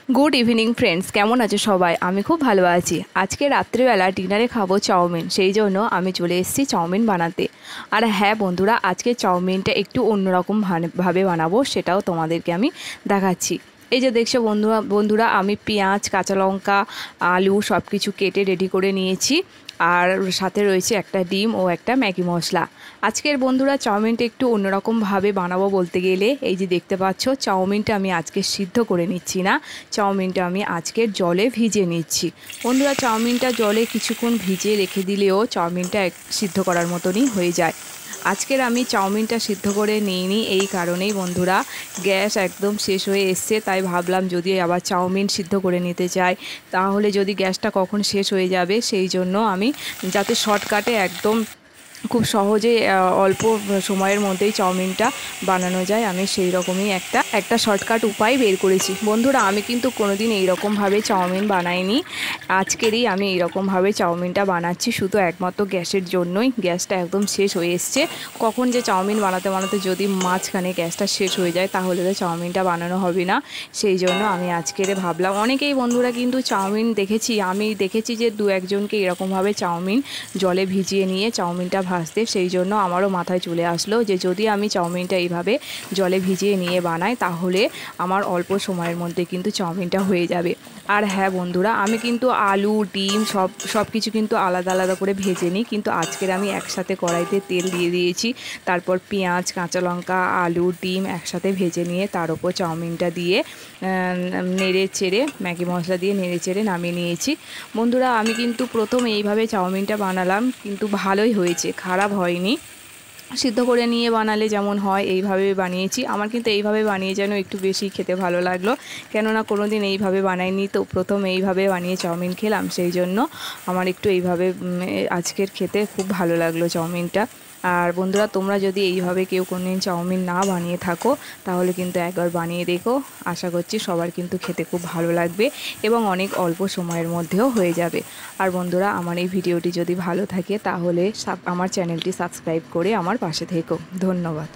Good evening friends, কেমন আছো সবাই? আমি খুব ভালো আছি। আজকে রাত্রিবেলা ডিনারে খাবো চাউমিন, সেই জন্য আমি চলে এসেছি চাউমিন বানাতে। আর হ্যাঁ বন্ধুরা, আজকে চাউমিনটা একটু অন্যরকম ভাবে বানাবো, সেটাও তোমাদেরকে আমি দেখাচ্ছি। এই যে দেখছো বন্ধুরা আমি পেঁয়াজ, কাঁচা লঙ্কা, আলু সব কিছু কেটে রেডি করে নিয়েছি। আর সাথে রয়েছে একটা ডিম ও একটা ম্যাগি মশলা। আজকের বন্ধুরা চাউমিনটা একটু অন্যরকমভাবে বানাবো বলতে গেলে, এই যে দেখতে পাচ্ছ চাউমিনটা আমি আজকে সিদ্ধ করে নিচ্ছি না, চাউমিনটা আমি আজকের জলে ভিজিয়ে নিচ্ছি। বন্ধুরা চাউমিনটা জলে কিছুক্ষণ ভিজিয়ে রেখে দিলেও চাউমিনটা সিদ্ধ করার মতনই হয়ে যায়। আজকের আমি চাউমিনটা সিদ্ধ করে নিইনি এই কারণেই বন্ধুরা, গ্যাস একদম শেষ হয়ে এসছে, তাই ভাবলাম যদি আবার চাউমিন সিদ্ধ করে নিতে চাই তাহলে যদি গ্যাসটা কখন শেষ হয়ে যাবে, সেই জন্য আমি যাতে শর্টকাটে একদম খুব সহজে অল্প সময়ের মধ্যেই চাউমিনটা বানানো যায়, আমি সেই রকমই একটা শর্টকাট উপায় বের করেছি। বন্ধুরা আমি কিন্তু কোনোদিন এইরকমভাবে চাউমিন বানাইনি, আজকেরই আমি এইরকমভাবে চাউমিনটা বানাচ্ছি শুধু একমাত্র গ্যাসের জন্যই। গ্যাসটা একদম শেষ হয়ে এসছে, কখন যে চাউমিন বানাতে বানাতে যদি মাঝখানে গ্যাসটা শেষ হয়ে যায় তাহলে তো চাউমিনটা বানানো হবে না, সেই জন্য আমি আজকের ভাবলাম। অনেকেই বন্ধুরা কিন্তু চাউমিন আমি দেখেছি যে দু একজনকে এরকমভাবে চাউমিন জলে ভিজিয়ে নিয়ে চাউমিনটা ভাজতে, সেই জন্য আমারও মাথায় চলে আসলো যে যদি আমি চাউমিনটা এইভাবে জলে ভিজিয়ে নিয়ে বানাই তাহলে আমার অল্প সময়ের মধ্যে কিন্তু চাউমিনটা হয়ে যাবে। আর হ্যাঁ বন্ধুরা, আমি কিন্তু আলু, ডিম সব কিছু কিন্তু আলাদা আলাদা করে ভেজে নিই, কিন্তু আজকের আমি একসাথে কড়াইতে তেল দিয়ে দিয়েছি। তারপর পেঁয়াজ, কাঁচা লঙ্কা, আলু, ডিম একসাথে ভেজে নিয়ে তার উপর চাউমিনটা দিয়ে নেড়ে চেড়ে ম্যাগি মশলা দিয়ে নেড়ে চেড়ে নামিয়ে নিয়েছি। বন্ধুরা আমি কিন্তু প্রথম এইভাবে চাউমিনটা বানালাম, কিন্তু ভালোই হয়েছে, খারাপ হয়নি। সিদ্ধ করে নিয়ে বানালে যেমন হয় এইভাবে বানিয়েছি। আমার কিন্তু এইভাবে বানিয়ে যেন একটু বেশি খেতে ভালো লাগলো, কেননা কোনো দিন এইভাবে বানাইনি, তো প্রথম এইভাবে বানিয়ে চাউমিন খেলাম, সেই জন্য আমার একটু এইভাবে আজকের খেতে খুব ভালো লাগলো চাউমিনটা। আর বন্ধুরা তোমরা যদি এইভাবে কেউ কোনোদিন চাউমিন না বানিয়ে থাকো তাহলে কিন্তু একবার বানিয়ে দেখো, আশা করছি সবার কিন্তু খেতে খুব ভালো লাগবে এবং অনেক অল্প সময়ের মধ্যেও হয়ে যাবে। আর বন্ধুরা আমার এই ভিডিওটি যদি ভালো থাকে তাহলে আমার চ্যানেলটি সাবস্ক্রাইব করে আমার পাশে থেকো। ধন্যবাদ।